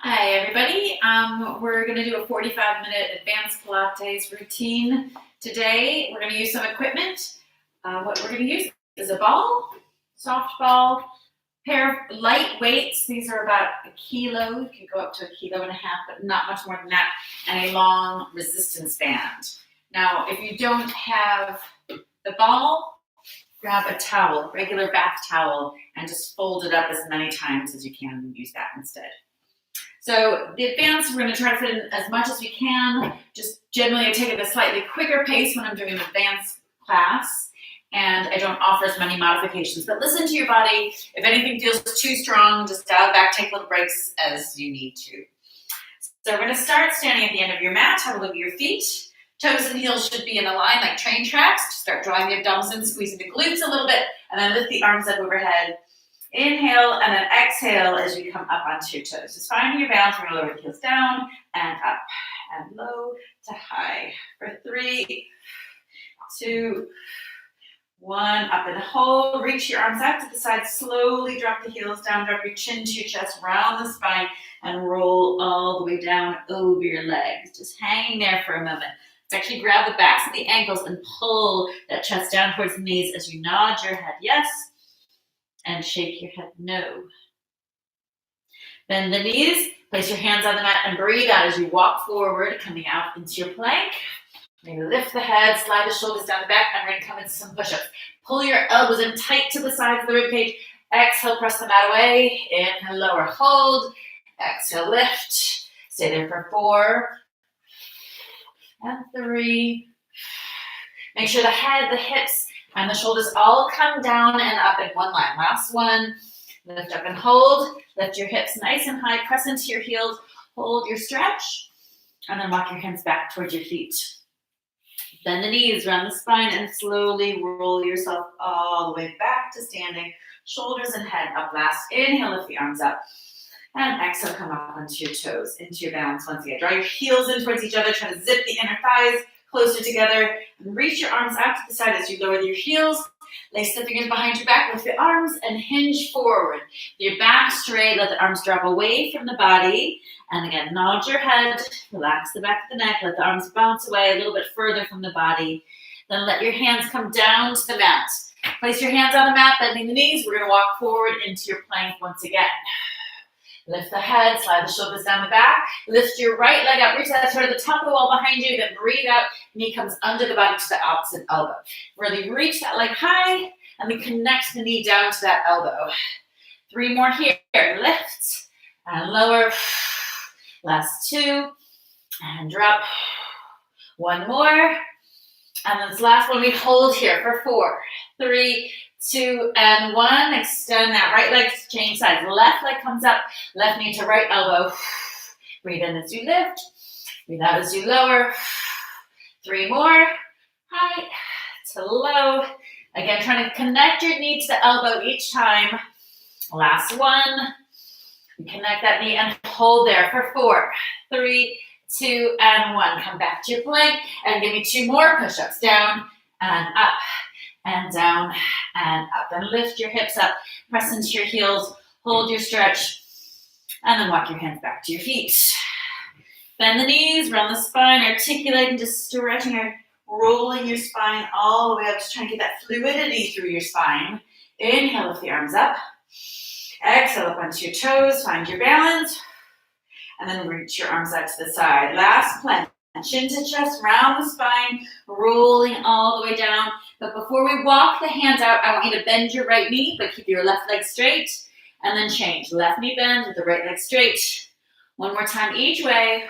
Hi, everybody. We're going to do a 45-minute advanced Pilates routine today. We're going to use some equipment. What we're going to use is a ball, soft ball, pair of light weights. These are about a kilo. You can go up to 1.5 kilos, but not much more than that, and a long resistance band. Now, if you don't have the ball, grab a towel, regular bath towel, and just fold it up as many times as you can and use that instead. So the advanced, we're going to try to fit in as much as we can. Just generally, I take it at a slightly quicker pace when I'm doing an advanced class, and I don't offer as many modifications. But listen to your body. If anything feels too strong, just dial it back, take little breaks as you need to. So we're going to start standing at the end of your mat. Have a look at your feet. Toes and heels should be in a line like train tracks. Just start drawing the abdominals in, squeezing the glutes a little bit, and then lift the arms up overhead. Inhale and then exhale as you come up onto your toes. Just finding your balance. We're going to lower the heels down and up and low to high. For 3, 2, 1. Up and hold. Reach your arms out to the side. Slowly drop the heels down. Drop your chin to your chest. Round the spine and roll all the way down over your legs. Just hanging there for a moment. Let's actually grab the backs of the ankles and pull that chest down towards the knees as you nod your head yes. And shake your head no. Bend the knees, place your hands on the mat and breathe out as you walk forward, coming out into your plank. Maybe lift the head, slide the shoulders down the back, and we're going to come into some push-ups. Pull your elbows in tight to the sides of the ribcage. Exhale, press the mat away. Inhale, lower, hold. Exhale, lift. Stay there for 4 and 3. Make sure the head, the hips, and the shoulders all come down and up in one line. Last one. Lift up and hold. Lift your hips nice and high. Press into your heels. Hold your stretch. And then walk your hands back towards your feet. Bend the knees, round the spine, and slowly roll yourself all the way back to standing. Shoulders and head up last. Inhale, lift the arms up. And exhale, come up onto your toes, into your balance once again. Draw your heels in towards each other. Try to zip the inner thighs closer together, and reach your arms out to the side as you lower your heels. Lace the fingers behind your back, lift the arms, and hinge forward. Your back straight, let the arms drop away from the body. And again, nod your head, relax the back of the neck, let the arms bounce away a little bit further from the body. Then let your hands come down to the mat. Place your hands on the mat, bending the knees. We're going to walk forward into your plank once again. Lift the head, slide the shoulders down the back. Lift your right leg up, reach that toward the top of the wall behind you, then breathe out. Knee comes under the body to the opposite elbow. Really reach that leg high, and then connect the knee down to that elbow. 3 more here. Lift and lower. Last 2. And drop. 1 more. And this last one we hold here for 4, 3, 2, and 1. Extend that right leg, change sides. Left leg comes up, left knee to right elbow. Breathe in as you lift. Breathe out as you lower. 3 more. High to low. Again, trying to connect your knee to the elbow each time. Last one. Connect that knee and hold there for 4, 3, 2, and 1. Come back to your plank and give me 2 more push-ups. Down and up. And down and up. And lift your hips up. Press into your heels. Hold your stretch. And then walk your hands back to your feet. Bend the knees, round the spine, articulating, just stretching or rolling your spine all the way up. Just trying to get that fluidity through your spine. Inhale, lift the arms up. Exhale, up onto your toes. Find your balance. And then reach your arms out to the side. Last plank. Chin to chest, round the spine, rolling all the way down. But before we walk the hands out, I want you to bend your right knee, but keep your left leg straight. And then change. Left knee bend with the right leg straight. 1 more time each way.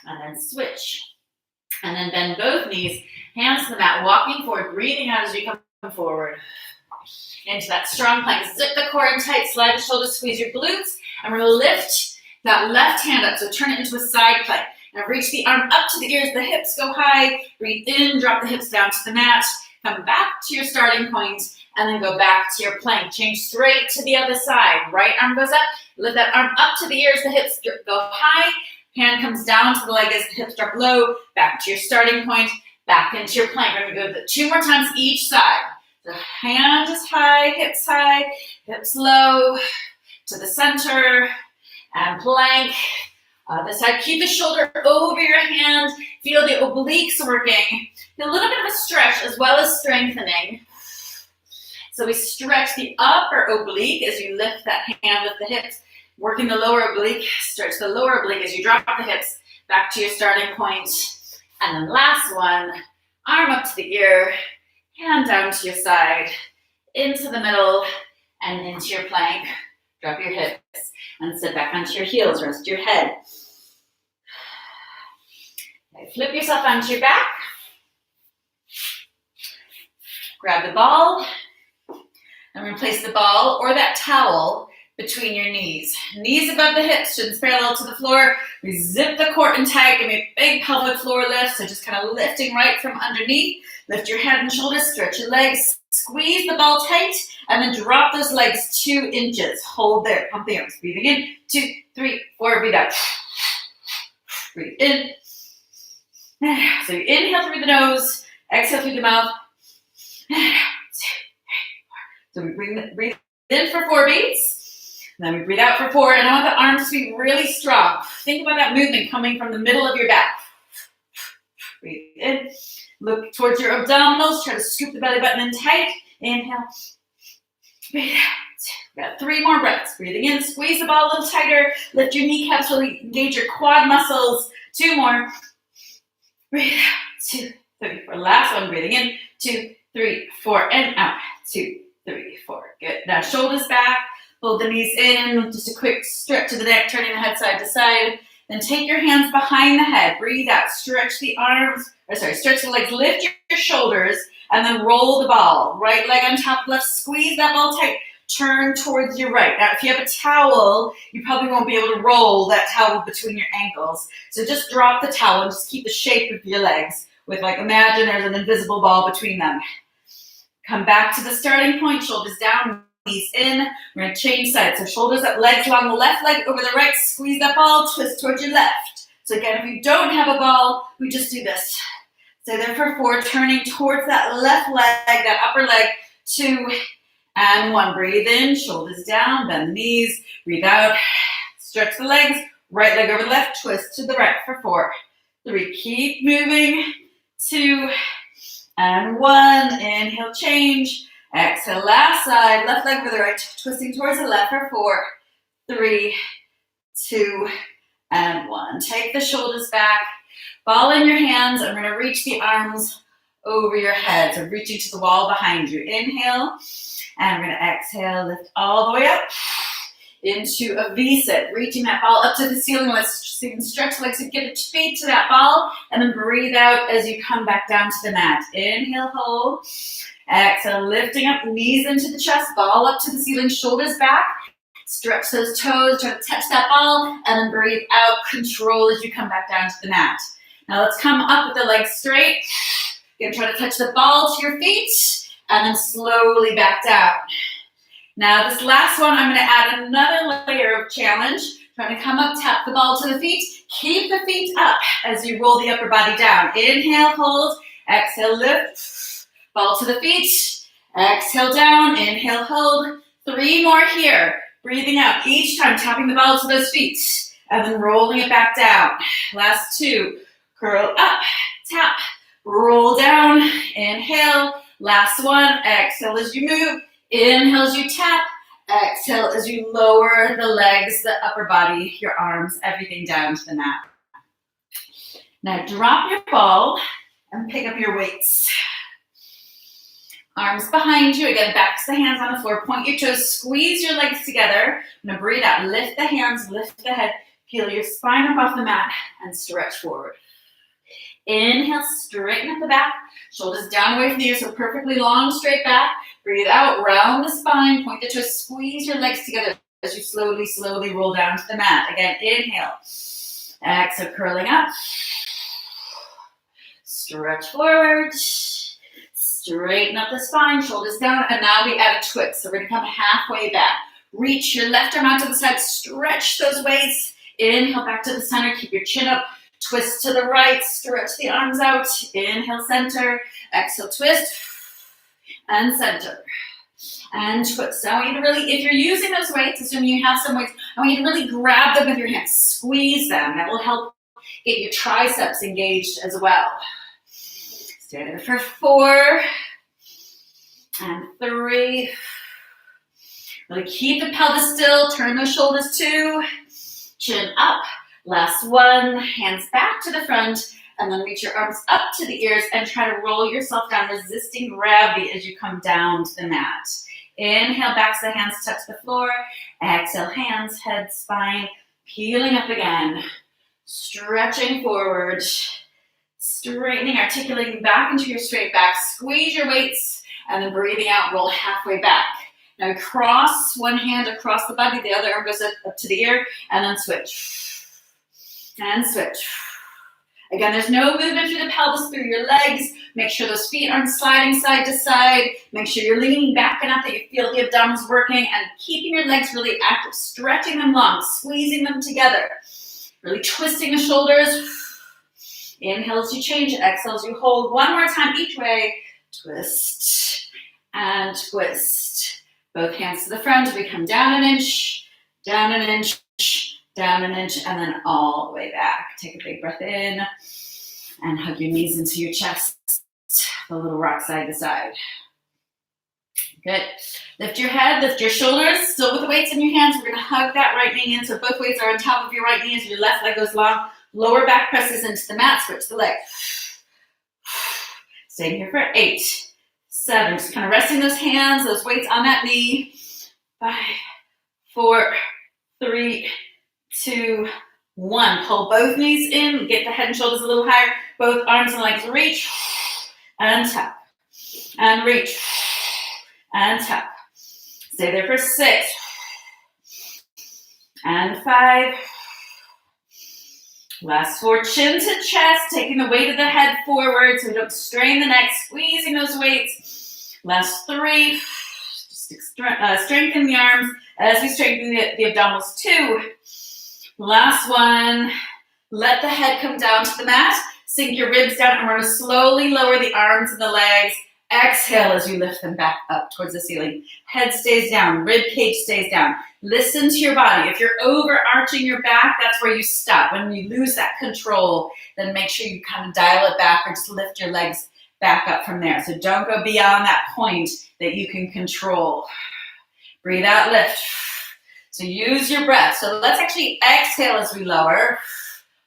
And then switch. And then bend both knees. Hands to the mat, walking forward, breathing out as you come forward. Into that strong plank. Zip the core in tight, slide the shoulders, squeeze your glutes. And we're going to lift that left hand up. So turn it into a side plank. Now reach the arm up to the ears, the hips go high. Breathe in, drop the hips down to the mat. Come back to your starting point, and then go back to your plank. Change straight to the other side. Right arm goes up. Lift that arm up to the ears, the hips go high. Hand comes down to the leg as the hips drop low. Back to your starting point, back into your plank. We're going to go 2 more times each side. The hand is high, hips low, to the center, And plank. Other side, keep the shoulder over your hand. Feel the obliques working. Feel a little bit of a stretch as well as strengthening. So we stretch the upper oblique as you lift that hand with the hips. Working the lower oblique. Stretch the lower oblique as you drop the hips back to your starting point. And then last one, arm up to the ear, hand down to your side, into the middle, and into your plank. Drop your hips and sit back onto your heels. Rest your head. Okay, flip yourself onto your back. Grab the ball and replace the ball or that towel between your knees. Knees above the hips, shins parallel to the floor. We zip the core in tight. Give me a big pelvic floor lift. So just kind of lifting right from underneath. Lift your head and shoulders, stretch your legs, squeeze the ball tight, and then drop those legs 2 inches. Hold there, pump the arms. Breathing in, 2, 3, 4, breathe out. Breathe in. So you inhale through the nose, exhale through the mouth. 2, 3, 4. So we breathe in for 4 beats. And then we breathe out for 4, and I want the arms to be really strong. Think about that movement coming from the middle of your back. Breathe in. Look towards your abdominals. Try to scoop the belly button in tight. Inhale. Breathe out. We got 3 more breaths. Breathing in. Squeeze the ball a little tighter. Lift your kneecaps. Really engage your quad muscles. 2 more. Breathe out. 2, 3, 4. Last one. Breathing in. 2, 3, 4. And out. 2, 3, 4. Good. Now shoulders back. Hold the knees in, just a quick stretch of the neck, turning the head side to side. Then take your hands behind the head. Breathe out. Stretch the arms, stretch the legs. Lift your shoulders, and then roll the ball. Right leg on top, left. Squeeze that ball tight. Turn towards your right. Now, if you have a towel, you probably won't be able to roll that towel between your ankles. So just drop the towel and just keep the shape of your legs with, like, imagine there's an invisible ball between them. Come back to the starting point, shoulders down, knees in. We're going to change sides. So shoulders up, legs along the left leg, over the right. Squeeze that ball, twist towards your left. So again, if you don't have a ball, we just do this. Stay there for 4, turning towards that left leg, that upper leg. 2 and 1. Breathe in, shoulders down, bend the knees. Breathe out, stretch the legs. Right leg over the left, twist to the right for 4, 3. Keep moving. 2 and 1. Inhale, change. Exhale, last side, left leg over the right, twisting towards the left for 4, 3, 2, and 1. Take the shoulders back, ball in your hands. I'm going to reach the arms over your head, so reaching to the wall behind you. Inhale, and we're going to exhale, lift all the way up into a V-sit, reaching that ball up to the ceiling. Let's stretch the legs and get the feet to that ball, and then breathe out as you come back down to the mat. Inhale, hold. Exhale, lifting up, knees into the chest, ball up to the ceiling, shoulders back. Stretch those toes, try to touch that ball, and then breathe out, control as you come back down to the mat. Now let's come up with the legs straight. You're going to try to touch the ball to your feet, and then slowly back down. Now this last one, I'm going to add another layer of challenge. Trying to come up, tap the ball to the feet. Keep the feet up as you roll the upper body down. Inhale, hold. Exhale, lift. Ball to the feet. Exhale down. Inhale, hold. 3 more here. Breathing out each time, tapping the ball to those feet. And then rolling it back down. Last 2. Curl up, tap, roll down. Inhale. Last 1. Exhale as you move. Inhale as you tap. Exhale as you lower the legs, the upper body, your arms, everything down to the mat. Now drop your ball and pick up your weights. Arms behind you. Again, backs the hands on the floor. Point your toes. Squeeze your legs together. I'm going to breathe out. Lift the hands. Lift the head. Peel your spine up off the mat and stretch forward. Inhale. Straighten up the back. Shoulders down away from the ears. So perfectly long, straight back. Breathe out. Round the spine. Point the toes. Squeeze your legs together as you slowly, slowly roll down to the mat. Again, inhale. Exhale. Curling up. Stretch forward. Straighten up the spine, shoulders down, and now we add a twist. So we're going to come halfway back. Reach your left arm out to the side, stretch those weights. Inhale back to the center, keep your chin up. Twist to the right, stretch the arms out. Inhale, center. Exhale, twist, and center. and twist. I want you to really, if you're using those weights, assuming you have some weights, I want you to really grab them with your hands, squeeze them. That will help get your triceps engaged as well. Stay there for 4 and 3. Really keep the pelvis still, turn those shoulders 2, chin up. Last 1, hands back to the front, and then reach your arms up to the ears and try to roll yourself down, resisting gravity as you come down to the mat. Inhale, backs of the hands touch the floor. Exhale, hands, head, spine, peeling up again. Stretching forward, straightening, articulating back into your straight back. Squeeze your weights, and then breathing out, roll halfway back. Now cross one hand across the body, the other arm goes up to the ear, and then switch. And switch. Again, there's no movement through the pelvis, through your legs. Make sure those feet aren't sliding side to side. Make sure you're leaning back enough that you feel the abdominals working and keeping your legs really active, stretching them long, squeezing them together. Really twisting the shoulders. Inhale as you change, exhale as you hold. One more time each way. Twist and twist. Both hands to the front as we come down an inch, down an inch, down an inch, and then all the way back. Take a big breath in and hug your knees into your chest. A little rock side to side. Good. Lift your head, lift your shoulders, still with the weights in your hands. We're going to hug that right knee in, so both weights are on top of your right knee as your left leg goes long. Lower back presses into the mat, switch the leg. Staying here for 8, 7, just kind of resting those hands, those weights on that knee. 5, 4, 3, 2, 1. Pull both knees in, get the head and shoulders a little higher. Both arms and legs reach and tap and reach and tap. Stay there for 6 and 5. Last 4, chin to chest, taking the weight of the head forward so we don't strain the neck, squeezing those weights. Last 3, just strengthen the arms as we strengthen the abdominals. 2. Last 1, let the head come down to the mat, sink your ribs down, and we're going to slowly lower the arms and the legs. Exhale as you lift them back up towards the ceiling. Head stays down, rib cage stays down. Listen to your body. If you're overarching your back, that's where you stop. When you lose that control, then make sure you kind of dial it back or just lift your legs back up from there. So don't go beyond that point that you can control. Breathe out, lift. So use your breath. So let's actually exhale as we lower.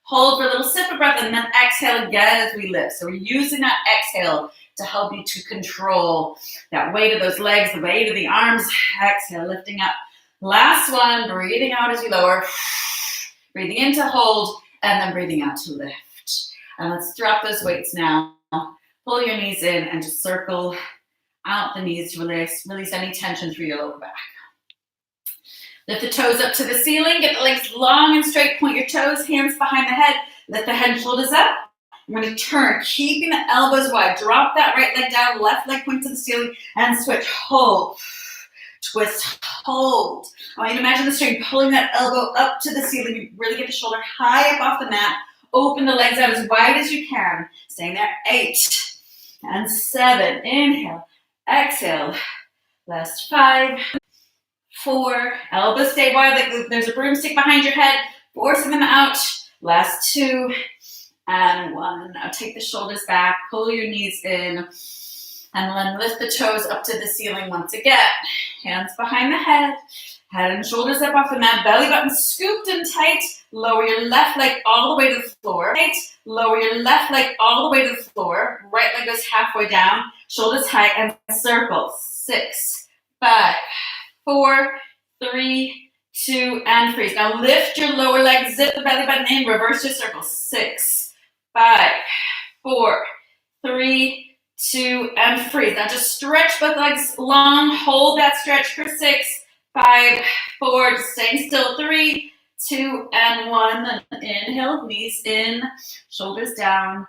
Hold for a little sip of breath and then exhale again as we lift. So we're using that exhale to help you to control that weight of those legs, the weight of the arms. Exhale, lifting up. Last 1, breathing out as you lower. Breathing in to hold, and then breathing out to lift. And let's drop those weights now. Pull your knees in and just circle out the knees to release any tension through your lower back. Lift the toes up to the ceiling. Get the legs long and straight. Point your toes, hands behind the head. Lift the head and shoulders up. I'm going to turn, keeping the elbows wide. Drop that right leg down, left leg point to the ceiling, and switch. Hold, twist, hold. I want you to imagine the string pulling that elbow up to the ceiling. You really get the shoulder high up off the mat. Open the legs out as wide as you can. Staying there. 8 and 7. Inhale, exhale. Last 5, 4. Elbows stay wide like there's a broomstick behind your head. Forcing them out. Last 2. And 1. Now take the shoulders back, pull your knees in, and then lift the toes up to the ceiling once again. Hands behind the head and shoulders up off the mat, belly button scooped in tight. Lower your left leg all the way to the floor. Right. Lower your left leg all the way to the floor. Right leg goes halfway down, shoulders high, and circle. 6, 5, 4, 3, 2, and freeze. Now lift your lower leg, zip the belly button in, reverse your circle. 6, 5, 4, 3, 2, and freeze. Now just stretch both legs long. Hold that stretch for 6, 5, 4. Just staying still. 3, 2, and 1. Then inhale, knees in, shoulders down.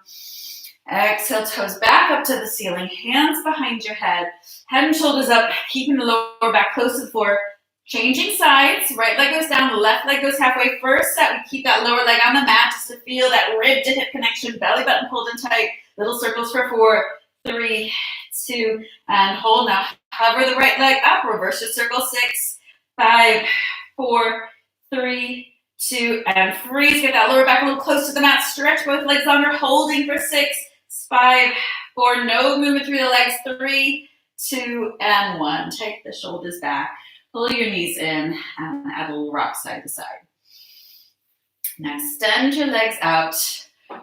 Exhale, toes back up to the ceiling. Hands behind your head. Head and shoulders up, keeping the lower back close to the floor. Changing sides, right leg goes down, left leg goes halfway. First set, we keep that lower leg on the mat just to feel that rib to hip connection, belly button pulled in tight. Little circles for 4, 3, 2, and hold. Now Hover the right leg up, reverse your circle. 6, 5, 4, 3, 2, and freeze. Get that lower back a little close to the mat. Stretch both legs longer, holding for 6, 5, 4. No movement through the legs. 3, 2, and 1. Take the shoulders back. Pull your knees in and add a little rock side to side. Now extend your legs out.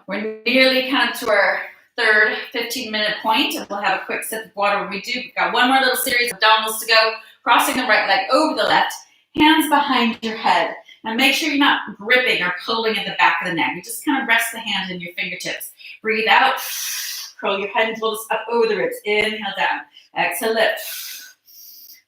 We're nearly kind of to our third 15-minute point, and we'll have a quick sip of water when we do. We've got one more little series of abdominals to go. Crossing the right leg over the left, hands behind your head. Now make sure you're not gripping or pulling in the back of the neck. You just kind of rest the hand in your fingertips. Breathe out. Curl your head and shoulders up over the ribs. Inhale down. Exhale, lift.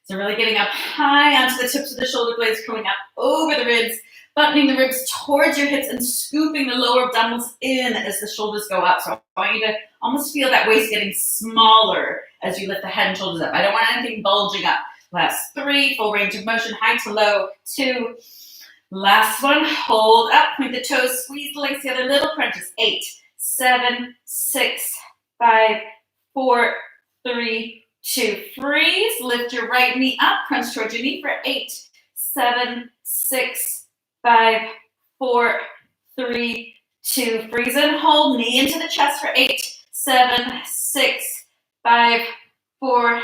So really getting up high onto the tips of the shoulder blades, curling up over the ribs, buttoning the ribs towards your hips and scooping the lower abdominals in as the shoulders go up. So I want you to almost feel that waist getting smaller as you lift the head and shoulders up. I don't want anything bulging up. Last 3, full range of motion, high to low. 2, last one, hold up, point the toes, squeeze the legs together, little crunches. 8, 7, 6, 5, 4, 3, 2, freeze. Lift your right knee up, crunch towards your knee for 8, 7, 6, 5, 4, 3, 2, freeze and hold. Knee into the chest for 8, 7, 6, 5, 4,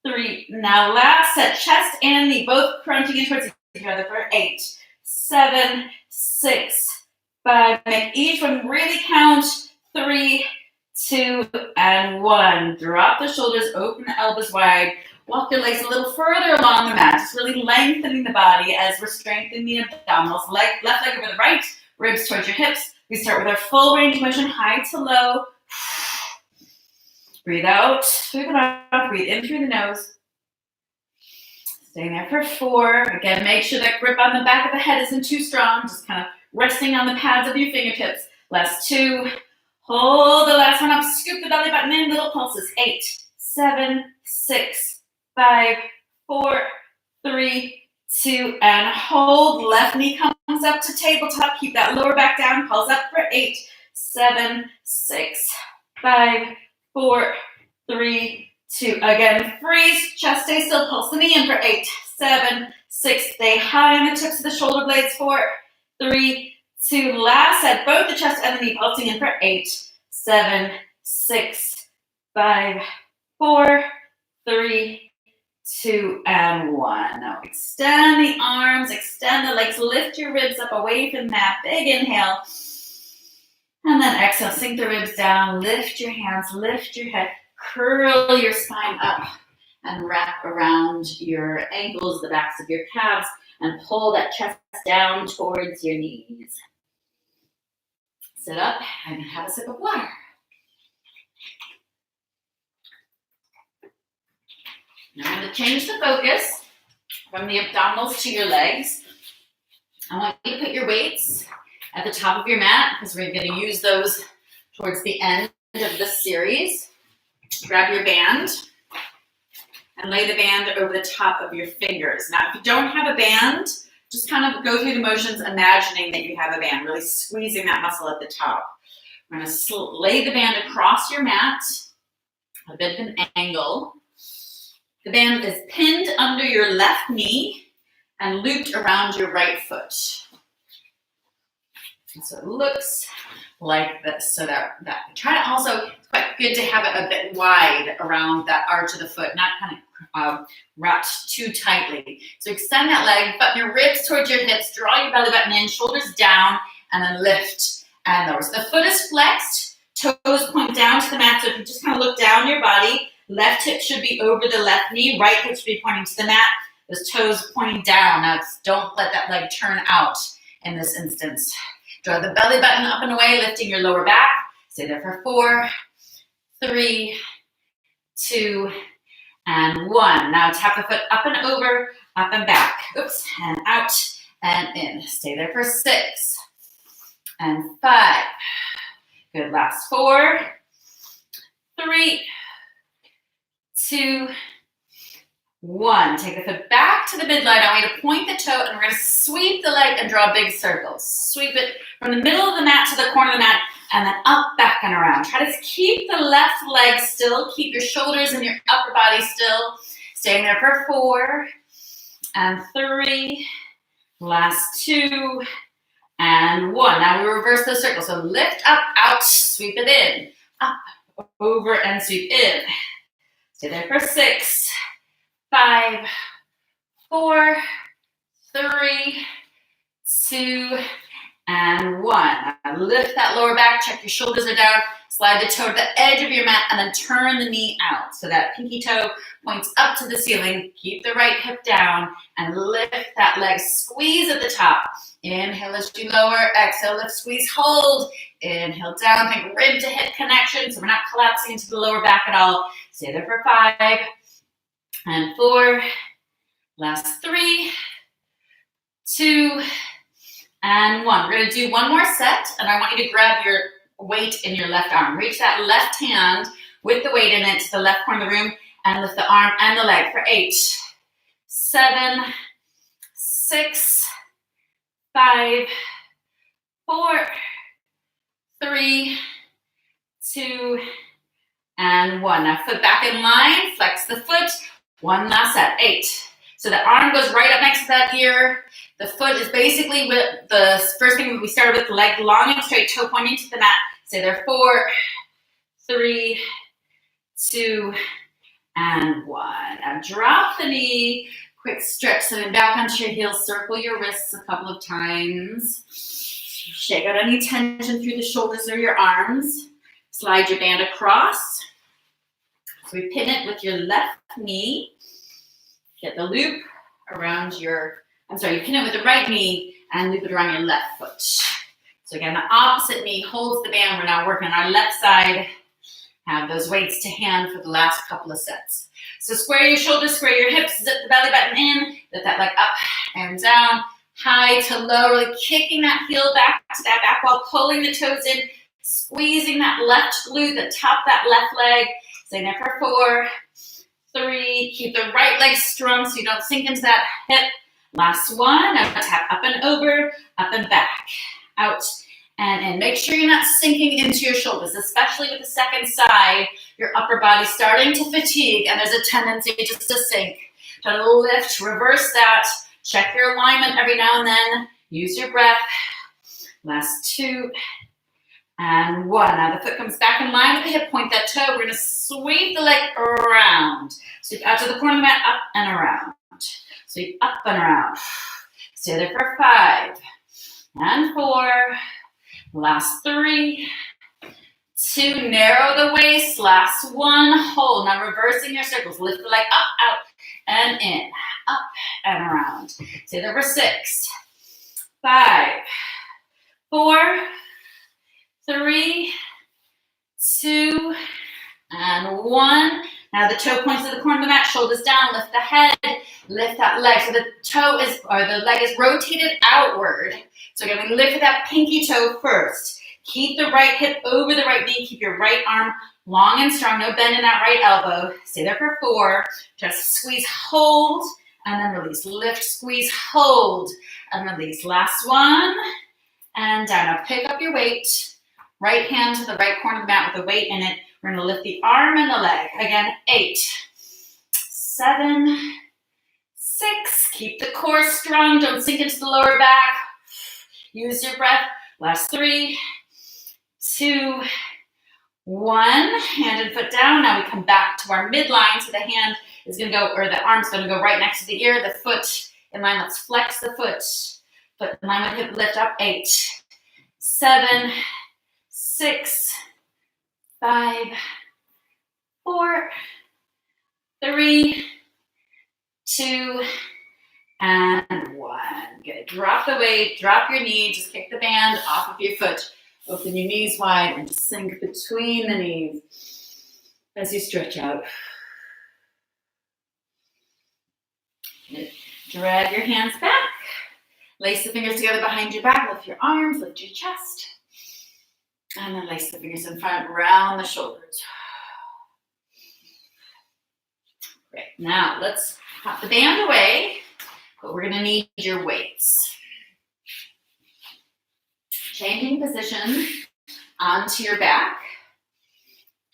3. Now last set, chest and knee both crunching in towards each other for 8, 7, 6, 5. Make each one really count. 3, 2, and 1. Drop the shoulders, open the elbows wide. Walk your legs a little further along the mat, just really lengthening the body as we're strengthening the abdominals. Left leg over the right, ribs towards your hips. We start with our full range of motion, high to low. Breathe out through the mouth, breathe in through the nose. Staying there for 4. Again, make sure that grip on the back of the head isn't too strong, just kind of resting on the pads of your fingertips. Last 2. Hold the last one up, scoop the belly button in, little pulses. 8, 7, 6, 5, 4, 3, 2, and hold. Left knee comes up to tabletop. Keep that lower back down. Pulse up for 8, 7, 6, 5, 4, 3, 2. Again, freeze. Chest stay still. Pulse the knee in for 8, 7, 6. Stay high on the tips of the shoulder blades. 4, 3, 2. Last set. Both the chest and the knee pulsing in for 8, 7, 6, 5, 4, 3, 2, and 1. Now extend the arms, extend the legs, lift your ribs up away from the mat. Big inhale. And then exhale, sink the ribs down, lift your hands, lift your head, curl your spine up and wrap around your ankles, the backs of your calves, and pull that chest down towards your knees. Sit up and have a sip of water. Now I'm going to change the focus from the abdominals to your legs. I want you to put your weights at the top of your mat because we're going to use those towards the end of this series. Grab your band and lay the band over the top of your fingers. Now, if you don't have a band, just kind of go through the motions imagining that you have a band, really squeezing that muscle at the top. We're going to lay the band across your mat, a bit of an angle. The band is pinned under your left knee and looped around your right foot. And so it looks like this. So that try to also, it's quite good to have it a bit wide around that arch of the foot, not kind of wrapped too tightly. So extend that leg, button your ribs towards your hips, draw your belly button in, shoulders down, and then lift and lower. So the foot is flexed, toes point down to the mat. So if you just kind of look down your body, left hip should be over the left knee, right hip should be pointing to the mat, those toes pointing down. Now don't let that leg turn out in this instance. Draw the belly button up and away, lifting your lower back. Stay there for 4, 3, 2, and 1. Now tap the foot up and over, up and back. Oops, and out and in. Stay there for 6 and 5. Good, last 4, 3, 2, 1. Take the foot back to the midline. I want you to point the toe and we're going to sweep the leg and draw big circles. Sweep it from the middle of the mat to the corner of the mat and then up, back, and around. Try to keep the left leg still. Keep your shoulders and your upper body still. Staying there for 4 and 3. Last 2 and 1. Now we reverse those circles. So lift up, out, sweep it in. Up, over, and sweep in. Stay there for 6, 5, 4, 3, 2, and 1. Now lift that lower back, check your shoulders are down, slide the toe to the edge of your mat, and then turn the knee out. So that pinky toe points up to the ceiling. Keep the right hip down and lift that leg. Squeeze at the top. Inhale as you lower, exhale, lift, squeeze, hold. Inhale down, think rib to hip connection, so we're not collapsing into the lower back at all. Stay there for 5 and 4. Last 3, 2, and 1. We're going to do one more set, and I want you to grab your weight in your left arm. Reach that left hand with the weight in it to the left corner of the room and lift the arm and the leg for 8, 7, 6, 5, 4, 3, 2, and 1. Now foot back in line, flex the foot. One last set, 8. So the arm goes right up next to that ear. The foot is basically with the first thing we started with, the leg long and straight, toe pointing to the mat. Stay there, 4, 3, 2, and 1. Now drop the knee, quick stretch, so then back onto your heels, circle your wrists a couple of times. Shake out any tension through the shoulders or your arms. Slide your band across. So we pin it with your left knee. Get the loop around your, you pin it with the right knee and loop it around your left foot. So again, the opposite knee holds the band. We're now working on our left side. Have those weights to hand for the last couple of sets. So square your shoulders, square your hips, zip the belly button in, lift that leg up and down, high to low, really kicking that heel back to that back wall, pulling the toes in, squeezing that left glute, the top of that left leg. Stay there for 4, 3, keep the right leg strong so you don't sink into that hip. Last 1, now tap up and over, up and back, out and in. Make sure you're not sinking into your shoulders, especially with the second side. Your upper body's starting to fatigue and there's a tendency just to sink. Try to lift, reverse that. Check your alignment every now and then. Use your breath. Last 2 and 1. Now the foot comes back in line with the hip, point that toe. We're going to sweep the leg around. Sweep out to the corner of the mat, up and around. Sweep up and around. Stay there for 5 and 4. Last 3, 2. Narrow the waist. Last 1. Hold. Now reversing your circles. Lift the leg up, out, and in. Up and around. Stay there for 6, 5, 4, 3, 2, and 1. Now the toe points to the corner of the mat, shoulders down, lift the head, lift that leg. So the toe is, or the leg is rotated outward. So again, we lift that pinky toe first. Keep the right hip over the right knee. Keep your right arm long and strong. No bend in that right elbow. Stay there for 4. Just squeeze, hold, and then release. Lift, squeeze, hold, and release. Last 1. And down. Now pick up your weight. Right hand to the right corner of the mat with the weight in it. We're going to lift the arm and the leg. Again, 8, 7, 6. Keep the core strong. Don't sink into the lower back. Use your breath. Last 3, 2, 1. Hand and foot down. Now we come back to our midline. So the hand is going to go, or the arm's going to go right next to the ear. The foot in line. Let's flex the foot. Foot in line with hip. Lift up. 8, 7, 6, 5, 4, 3, 2, and 1. Good. Drop the weight, drop your knee, just kick the band off of your foot. Open your knees wide and just sink between the knees as you stretch out. Drag your hands back. Lace the fingers together behind your back. Lift your arms, lift your chest. And then lace the fingers in front, round the shoulders. Great. Now let's pop the band away, but we're going to need your weights. Changing position onto your back.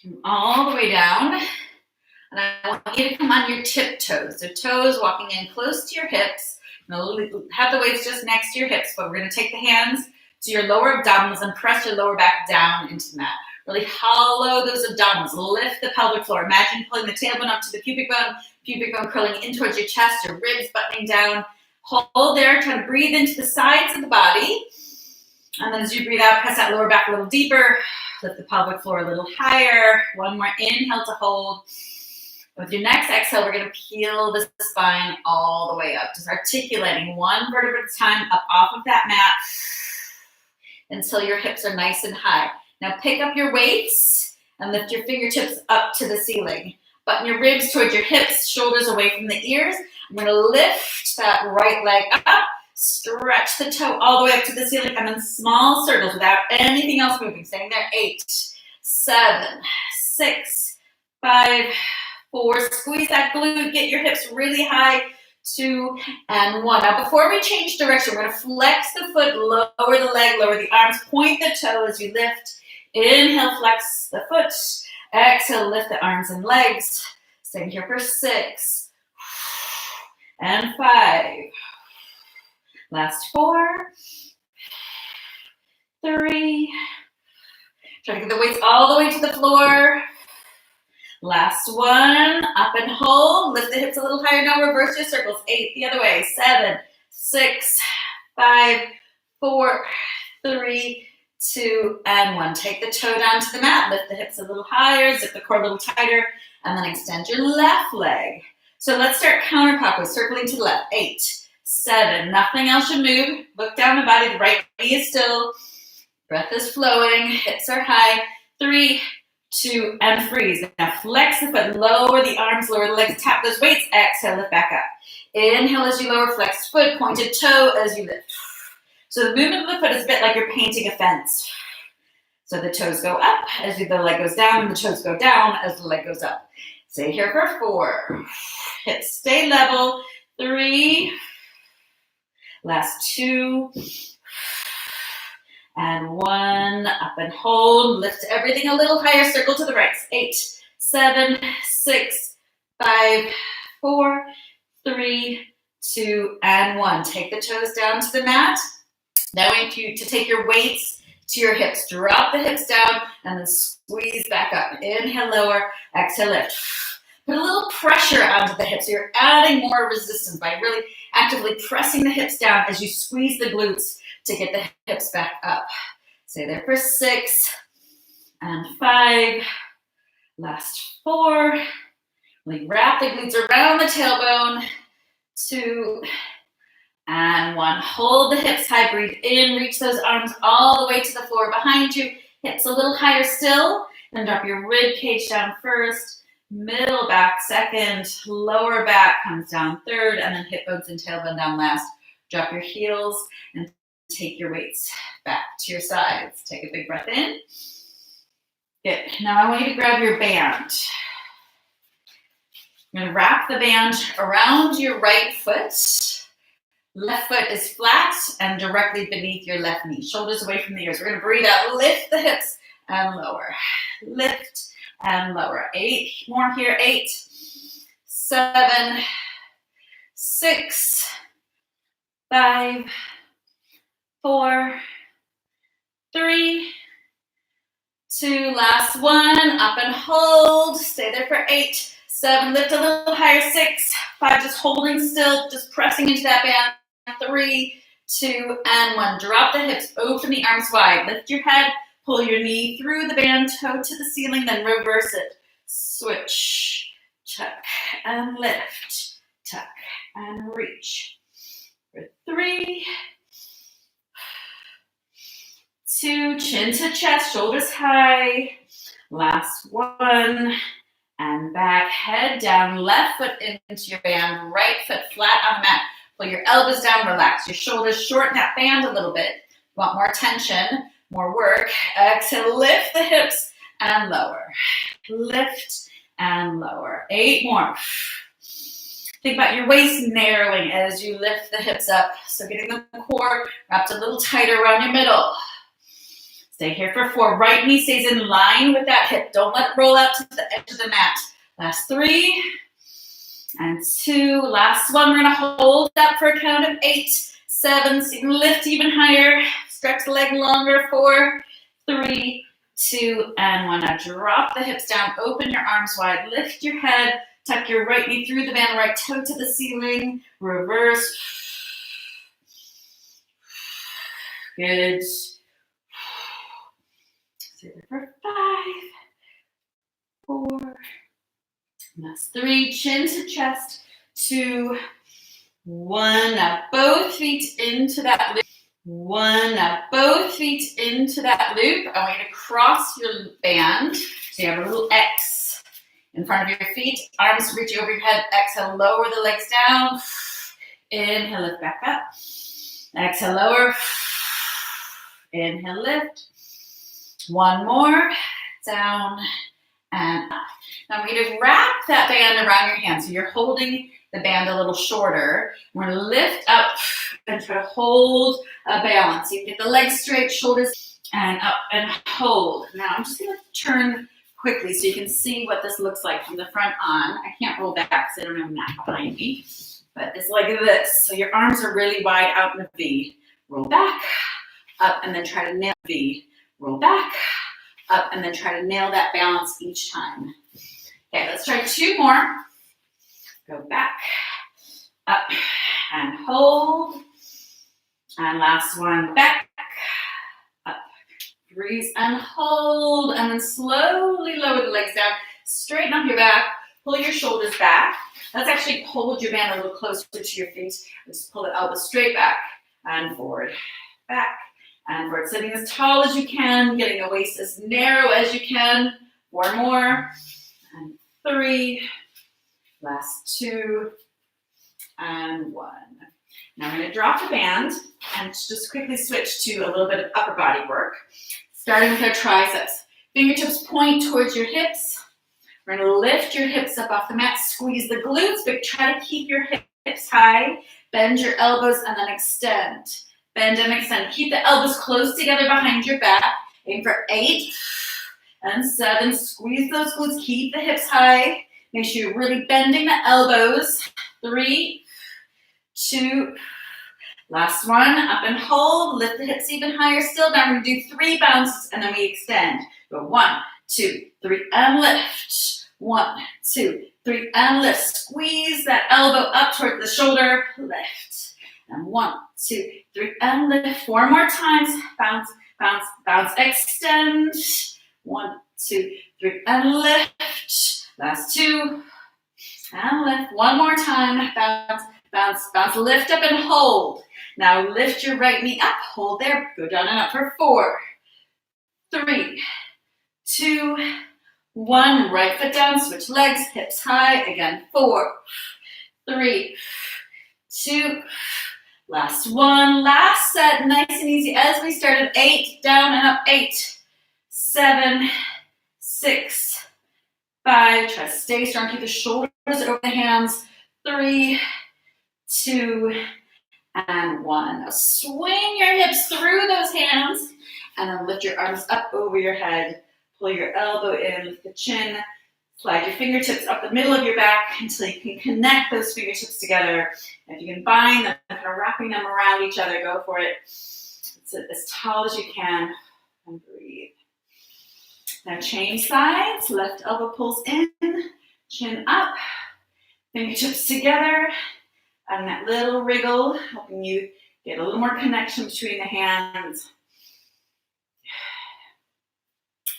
Come all the way down And I want you to come on your tiptoes. So toes walking in close to your hips. Have the weights just next to your hips, but we're going to take the hands to your lower abdominals and press your lower back down into the mat. Really hollow those abdominals. Lift the pelvic floor. Imagine pulling the tailbone up to the pubic bone curling in towards your chest, your ribs buttoning down. Hold there. Try to breathe into the sides of the body. And then as you breathe out, press that lower back a little deeper. Lift the pelvic floor a little higher. One more inhale to hold. With your next exhale, we're going to peel the spine all the way up. Just articulating one vertebra at a time up off of that mat until your hips are nice and high. Now pick up your weights and lift your fingertips up to the ceiling. Button your ribs towards your hips, shoulders away from the ears. I'm going to lift that right leg up, stretch the toe all the way up to the ceiling, and then small circles without anything else moving. Staying there, 8, 7, 6, 5, 4. Squeeze that glute, get your hips really high. 2 and 1. Now before we change direction, we're going to flex the foot, lower the leg, lower the arms, point the toe as you lift. Inhale, flex the foot. Exhale, lift the arms and legs. Staying here for 6 and 5. Last 4, 3. Try to get the weights all the way to the floor. Last one, up and hold. Lift the hips a little higher. Now reverse your circles. 8 the other way. 7, 6, 5, 4, 3, 2, and 1. Take the toe down to the mat. Lift the hips a little higher. Zip the core a little tighter. And then extend your left leg. So let's start counterclockwise, circling to the left. 8, 7. Nothing else should move. Look down the body. The right knee is still. Breath is flowing. Hips are high. 3, 2, and freeze. Now flex the foot, lower the arms, lower the legs, tap those weights. Exhale, lift back up. Inhale as you lower, flex foot, pointed toe as you lift. So the movement of the foot is a bit like you're painting a fence. So the toes go up as the leg goes down, and the toes go down as the leg goes up. Stay here for 4. Hips stay level. 3. Last 2. And 1, up and hold. Lift everything a little higher. Circle to the right. 8, 7, 6, 5, 4, 3, 2, and 1. Take the toes down to the mat. Now I want you to take your weights to your hips. Drop the hips down and then squeeze back up. Inhale, lower. Exhale, lift. Put a little pressure onto the hips. You're adding more resistance by really actively pressing the hips down as you squeeze the glutes to get the hips back up. Stay there for 6 and 5. Last 4. We wrap the glutes around the tailbone. 2 and 1. Hold the hips high. Breathe in. Reach those arms all the way to the floor behind you. Hips a little higher still. Then drop your rib cage down first. Middle back second. Lower back comes down third. And then hip bones and tailbone down last. Drop your heels and take your weights back to your sides. Take a big breath in. Good. Now I want you to grab your band. You're going to wrap the band around your right foot. Left foot is flat and directly beneath your left knee. Shoulders away from the ears. We're going to breathe out. Lift the hips and lower. Lift and lower. 8 more here. 8, 7, 6, 5, 4, 3, 2, last 1, up and hold. Stay there for 8, 7, lift a little higher. 6, 5, just holding still, just pressing into that band. 3, 2, and 1. Drop the hips, open the arms wide. Lift your head, pull your knee through the band, toe to the ceiling, then reverse it. Switch, tuck, and lift, tuck, and reach. For 3, 2, chin to chest, shoulders high. Last 1, and back, head down, left foot into your band, right foot flat on the mat. Pull your elbows down, relax your shoulders, shorten that band a little bit. Want more tension, more work. Exhale, lift the hips and lower. Lift and lower. 8 more. Think about your waist narrowing as you lift the hips up. So getting the core wrapped a little tighter around your middle. Stay here for 4. Right knee stays in line with that hip. Don't let it roll out to the edge of the mat. Last 3 and 2. Last one. We're gonna hold that for a count of 8, 7. So you can lift even higher. Stretch the leg longer. 4, 3, 2, and 1. Now drop the hips down. Open your arms wide. Lift your head. Tuck your right knee through the band. Right toe to the ceiling. Reverse. Good. Stay there for 5, 4. That's 3. Chin to chest. 2, 1. Now both feet into that loop. 1. Now both feet into that loop. I want you to cross your band. So you have a little X in front of your feet. Arms reach over your head. Exhale, lower the legs down. Inhale, lift back up. Exhale, lower. Inhale, lift. One more. Down and up. Now we're going to wrap that band around your hand. So you're holding the band a little shorter. We're going to lift up and try to hold a balance. You can get the legs straight, shoulders, and up and hold. Now I'm just going to turn quickly so you can see what this looks like from the front on. I can't roll back because I don't have a mat behind me. But it's like this. So your arms are really wide out in a V. Roll back, up, and then try to nail V. Roll back, up, and then try to nail that balance each time. Okay, let's try 2 more. Go back, up, and hold. And last one, back, up. Breathe and hold, and then slowly lower the legs down. Straighten up your back, pull your shoulders back. Let's actually hold your band a little closer to your feet. Just pull the elbows straight back and forward, back, and forward. Sitting as tall as you can, getting the waist as narrow as you can. 4 more, and 3, last 2, and 1. Now I'm going to drop the band and just quickly switch to a little bit of upper body work, starting with our triceps. Fingertips point towards your hips. We're going to lift your hips up off the mat, squeeze the glutes, but try to keep your hips high. Bend your elbows and then extend. Bend and extend. Keep the elbows close together behind your back. Aim for 8 and 7. Squeeze those glutes. Keep the hips high. Make sure you're really bending the elbows. 3, 2, last one. Up and hold. Lift the hips even higher still. Now we're going to do 3 bounces and then we extend. Go 1, 2, 3, and lift. 1, 2, 3, and lift. Squeeze that elbow up toward the shoulder. Lift. And 1, 2, 3, and lift. 4 more times. Bounce, bounce, bounce. Extend. 1, 2, 3, and lift. Last 2. And lift. 1 more time. Bounce, bounce, bounce. Lift up and hold. Now lift your right knee up. Hold there. Go down and up for 4, 3, 2, 1. Right foot down. Switch legs. Hips high. Again. 4, 3, 2. Last 1. Last set. Nice and easy as we started. 8. Down and up. 8, 7, 6, 5. Try to stay strong. Keep the shoulders over the hands. 3, 2, and 1. Now swing your hips through those hands and then lift your arms up over your head. Pull your elbow in, lift the chin. Slide your fingertips up the middle of your back until you can connect those fingertips together. And if you can bind them, kind of wrapping them around each other, go for it. Sit as tall as you can and breathe. Now change sides. Left elbow pulls in, chin up, fingertips together, and that little wriggle, helping you get a little more connection between the hands.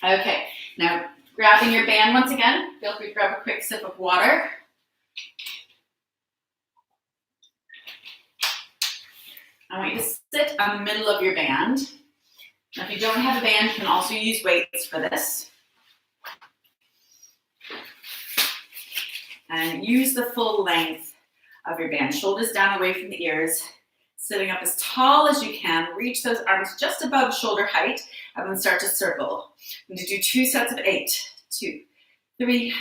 Okay, now grabbing your band once again. Feel free to grab a quick sip of water. I want you to sit on the middle of your band. Now, if you don't have a band, you can also use weights for this. And use the full length of your band. Shoulders down away from the ears. Sitting up as tall as you can. Reach those arms just above shoulder height. And then start to circle. I'm going to do 2 sets of 8. 2, 3,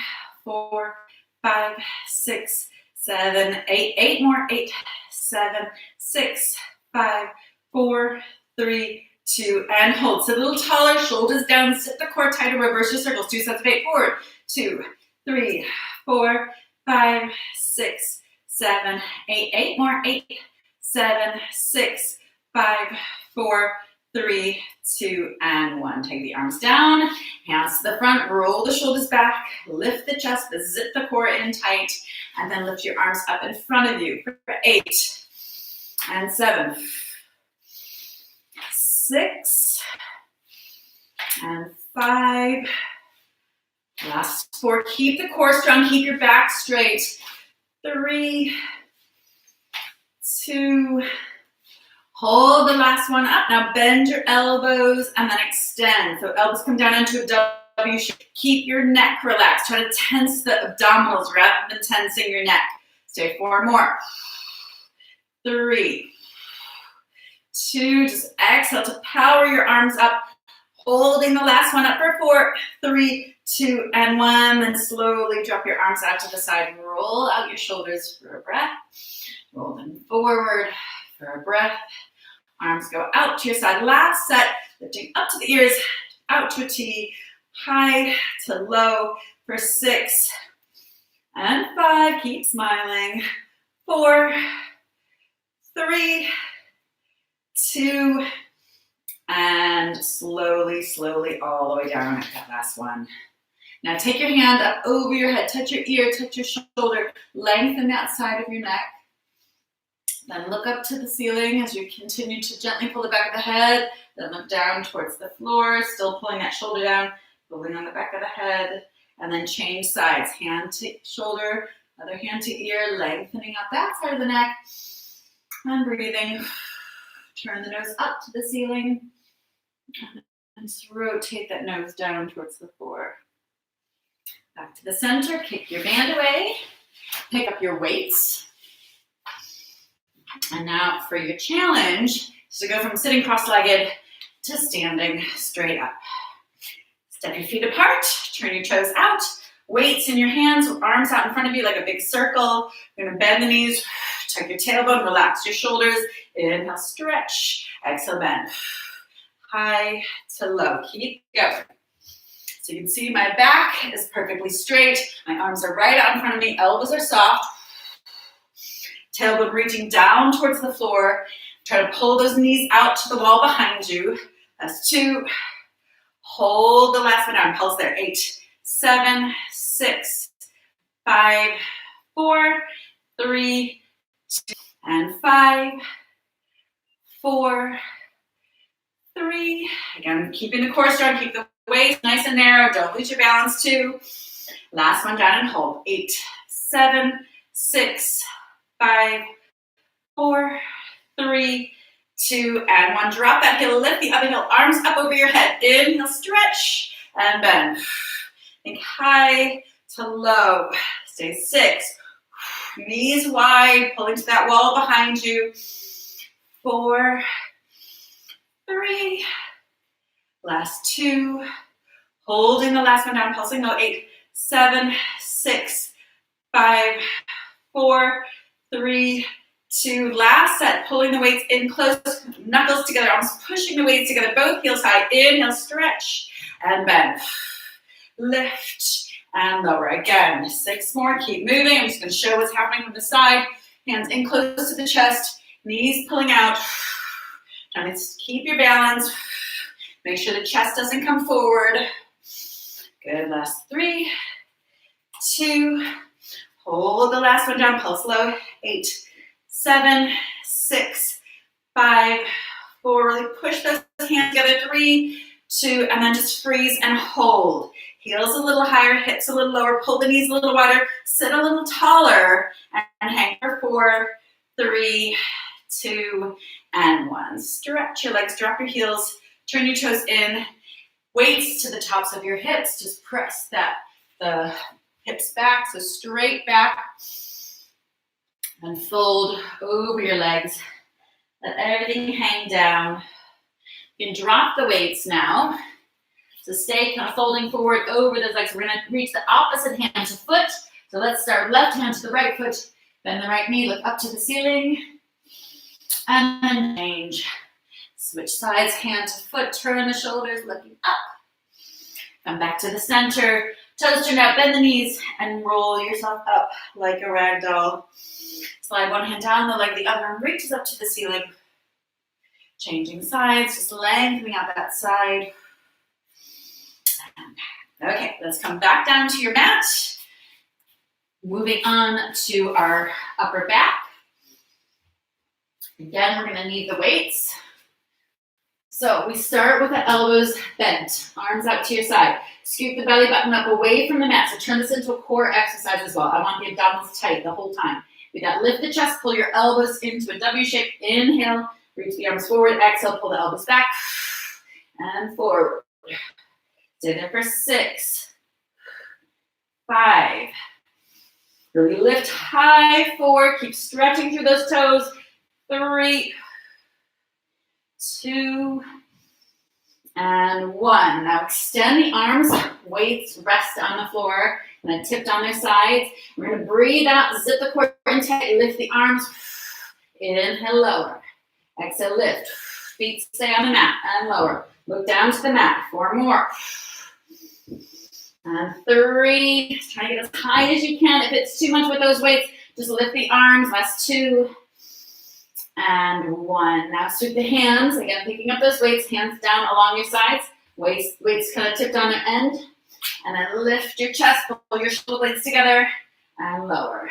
4, 5, 6, 7, 8. 8 more. 8, 7, 6, 5, 4, 3, 2, and hold. Sit a little taller, shoulders down, sit the core tighter, reverse your circles. 2 sets of 8. Forward. 2, 3, 4, 5, 6, 7, 8. 8 more. 8, 7, 6, 5, 4, 3, 2, and 1. Take the arms down, hands to the front, roll the shoulders back, lift the chest, zip the core in tight, and then lift your arms up in front of you for 8, and 7, 6, and 5. Last 4. Keep the core strong, keep your back straight. 3, 2, hold the last one up. Now bend your elbows and then extend. So elbows come down into a W shape. Keep your neck relaxed. Try to tense the abdominals rather than tensing your neck. Stay 4 more. 3, 2, just exhale to power your arms up. Holding the last one up for 4, 3, 2, and 1. Then slowly drop your arms out to the side. Roll out your shoulders for a breath. Roll them forward for a breath. Arms go out to your side. Last set, lifting up to the ears, out to a T, high to low for 6 and 5. Keep smiling. 4, 3, 2, and slowly, slowly all the way down at that last one. Now take your hand up over your head, touch your ear, touch your shoulder, lengthen that side of your neck. Then look up to the ceiling as you continue to gently pull the back of the head, then look down towards the floor, still pulling that shoulder down, pulling on the back of the head, and then change sides, hand to shoulder, other hand to ear, lengthening out that side of the neck, and breathing. Turn the nose up to the ceiling, and just rotate that nose down towards the floor. Back to the center, kick your band away, pick up your weights. And now for your challenge, is to go from sitting cross-legged to standing straight up. Step your feet apart, turn your toes out, weights in your hands, arms out in front of you like a big circle. You're gonna bend the knees, tuck your tailbone, relax your shoulders. Inhale, stretch, exhale, bend. High to low, keep going. So you can see my back is perfectly straight. My arms are right out in front of me, elbows are soft. Tailbone reaching down towards the floor. Try to pull those knees out to the wall behind you. That's 2. Hold the last one down. Pulse there. 8, 7, 6, 5, 4, 3, 2, and 5, 4, 3. Again, keeping the core strong. Keep the waist nice and narrow. Don't lose your balance. 2. Last one down and hold. 8, 7, 6, 5, 4, 3, 2, and 1. Drop that heel, lift the other heel, arms up over your head. Inhale, stretch, and bend. Think high to low. Stay 6. Knees wide, pulling to that wall behind you. 4, 3. Last 2. Holding the last one down, pulsing low. 8, 7, 6, 5, 4, 3, 2. Last set, pulling the weights in close, knuckles together, arms pushing the weights together, both heels high. Inhale, stretch, and bend. Lift, and lower. Again, 6 more, keep moving. I'm just gonna show what's happening from the side. Hands in close to the chest, knees pulling out. Trying to keep your balance. Make sure the chest doesn't come forward. Good, last 3, 2, hold the last one down, pulse low. 8, 7, 6, 5, 4. Really push those hands together. 3, 2, and then just freeze and hold. Heels a little higher, hips a little lower. Pull the knees a little wider. Sit a little taller and hang for 4, 3, 2, and 1. Stretch your legs, drop your heels, turn your toes in. Weights to the tops of your hips. Just press the hips back, so straight back. And fold over your legs. Let everything hang down. You can drop the weights now. So stay kind of folding forward over those legs. We're going to reach the opposite hand to foot. So let's start left hand to the right foot. Bend the right knee, look up to the ceiling. And then change. Switch sides, hand to foot, turn the shoulders, looking up. Come back to the center. Toes turned out, bend the knees, and roll yourself up like a rag doll. Slide one hand down the leg, the other arm reaches up to the ceiling. Changing sides, just lengthening out that side. Okay, let's come back down to your mat. Moving on to our upper back. Again, we're gonna need the weights. So we start with the elbows bent, arms out to your side. Scoop the belly button up away from the mat. So turn this into a core exercise as well. I want the abdominals tight the whole time. With that, lift the chest, pull your elbows into a W shape. Inhale, reach the arms forward. Exhale, pull the elbows back and forward. Stay there for 6, 5. Really lift high, 4. Keep stretching through those toes. 3, 2, and 1. Now extend the arms, weights rest on the floor, and then tip down their sides. We're gonna breathe out, zip the core in tight, lift the arms. Inhale, lower. Exhale, lift. Feet stay on the mat and lower. Look down to the mat. 4 more. And 3. Try to get as high as you can. If it's too much with those weights, just lift the arms. Last 2. And 1. Now sweep the hands. Again, picking up those weights, hands down along your sides. Weights kind of tipped on their end. And then lift your chest, pull your shoulder blades together, and lower.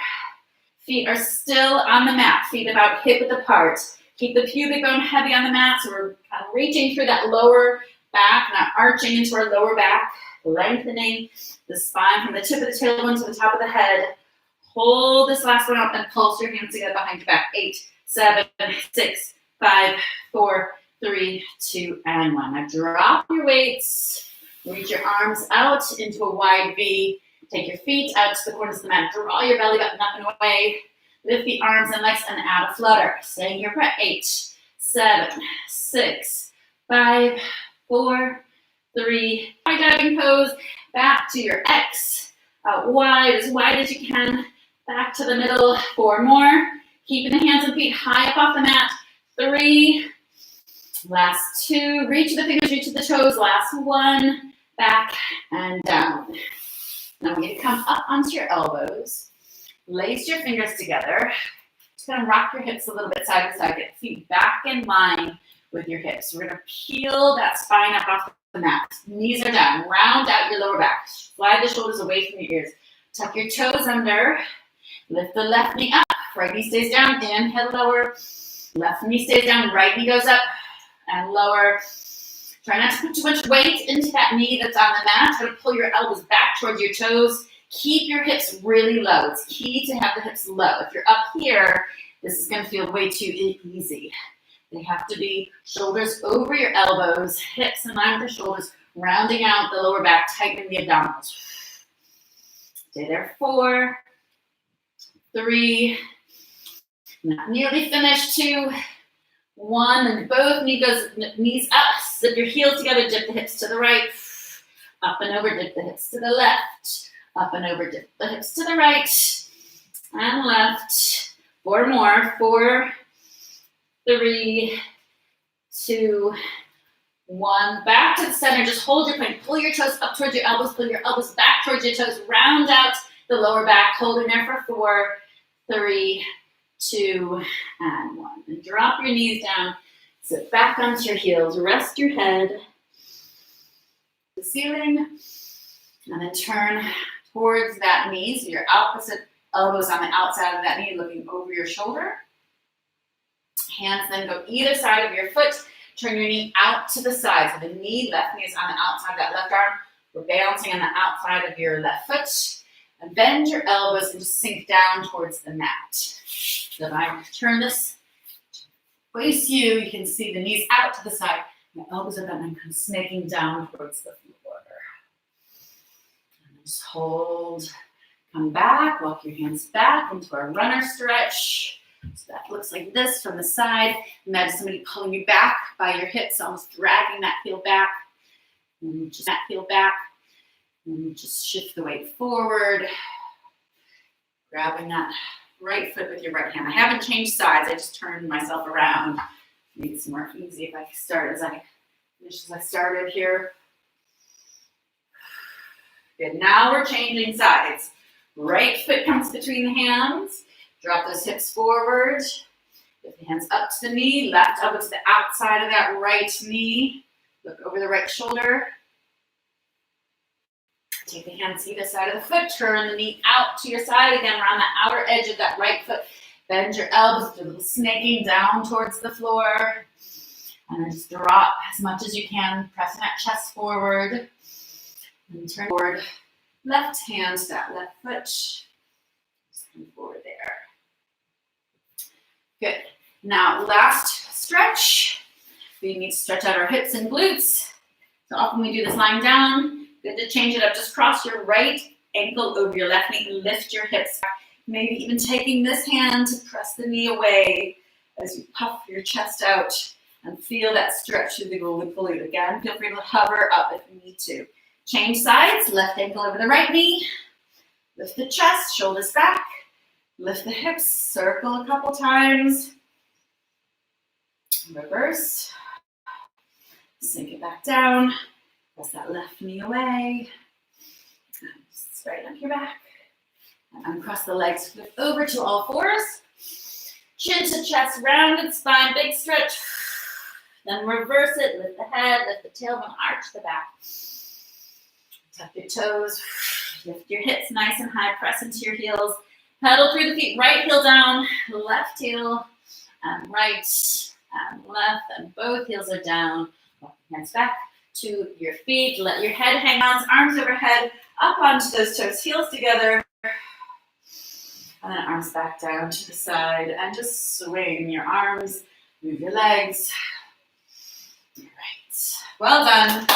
Feet are still on the mat. Feet about hip width apart. Keep the pubic bone heavy on the mat. So we're kind of reaching through that lower back, not arching into our lower back. Lengthening the spine from the tip of the tailbone to the top of the head. Hold this last one up and pulse your hands together behind your back. 8, 7, 6, 5, 4, 3, 2, and 1. Now drop your weights. Reach your arms out into a wide V. Take your feet out to the corners of the mat. Draw your belly button up and away. Lift the arms and legs and add a flutter. Staying here for 8, 7, 6, 5, 4, 3. High diving pose. Back to your X. Out wide as you can. Back to the middle. 4 more. Keeping the hands and feet high up off the mat. 3. Last 2. Reach the fingers, reach the toes. Last 1. Back and down. Now we're going to come up onto your elbows. Lace your fingers together. Just going to rock your hips a little bit side to side. Get feet back in line with your hips. We're going to peel that spine up off the mat. Knees are down. Round out your lower back. Slide the shoulders away from your ears. Tuck your toes under. Lift the left knee up. Right knee stays down. Inhale, lower. Left knee stays down. Right knee goes up and lower. Try not to put too much weight into that knee that's on the mat. Try to pull your elbows back towards your toes. Keep your hips really low. It's key to have the hips low. If you're up here, this is going to feel way too easy. They have to be shoulders over your elbows, hips in line with the shoulders, rounding out the lower back, tightening the abdominals. Stay there. 4, 3, not nearly finished. 2, 1, and both knees up. Zip your heels together, dip the hips to the right. Up and over, dip the hips to the left. Up and over, dip the hips to the right. And left. 4 more. 4, 3, 2, 1. Back to the center. Just hold your plank. Pull your toes up towards your elbows. Pull your elbows back towards your toes. Round out the lower back. Holding there for 4, 3, 2, and 1. And drop your knees down. Sit back onto your heels. Rest your head to the ceiling. And then turn towards that knee. So your opposite elbows on the outside of that knee, looking over your shoulder. Hands then go either side of your foot. Turn your knee out to the side. So the knee, left knee is on the outside of that left arm. We're balancing on the outside of your left foot. And bend your elbows and just sink down towards the mat. So if I turn this face you can see the knees out to the side. My elbows are bent. I'm kind of snaking down towards the floor. And just hold. Come back. Walk your hands back into our runner stretch. So that looks like this from the side. Imagine somebody pulling you back by your hips, almost dragging that heel back. And just that heel back. And just shift the weight forward. Grabbing that right foot with your right hand. I haven't changed sides. I just turned myself around. Make it more easy if I start as I finish as I started here. Good, now we're changing sides. Right foot comes between the hands. Drop those hips forward. Lift the hands up to the knee, left elbow to the outside of that right knee. Look over the right shoulder. Take the hands to either side of the foot. Turn the knee out to your side. Again, around the outer edge of that right foot. Bend your elbows, do a little snaking down towards the floor. And then just drop as much as you can, pressing that chest forward. And turn forward. Left hand to that left foot. Just come forward there. Good. Now, last stretch. We need to stretch out our hips and glutes. So often we do this lying down. Good to change it up. Just cross your right ankle over your left knee and lift your hips back. Maybe even taking this hand to press the knee away as you puff your chest out and feel that stretch through the golden glute. Again, feel free to hover up if you need to. Change sides, left ankle over the right knee. Lift the chest, shoulders back. Lift the hips, circle a couple times. Reverse. Sink it back down. Press that left knee away. Straighten up your back. And uncross the legs, flip over to all fours. Chin to chest, rounded spine, big stretch. Then reverse it, lift the head, lift the tailbone, arch the back. Tuck your toes, lift your hips nice and high, press into your heels. Pedal through the feet, right heel down, left heel, and right, and left, and both heels are down. Walk your hands back to your feet. Let your head hang on, arms overhead, up onto those toes, heels together. And then arms back down to the side, and just swing your arms, move your legs. All right, well done.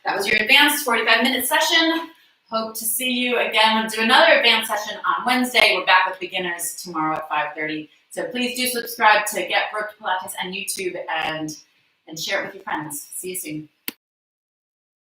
That was your advanced 45-minute session. Hope to see you again. We'll do another advanced session on Wednesday. We're back with beginners tomorrow at 5:30. So please do subscribe to Get Brooked Pilates on YouTube and share it with your friends. See you soon.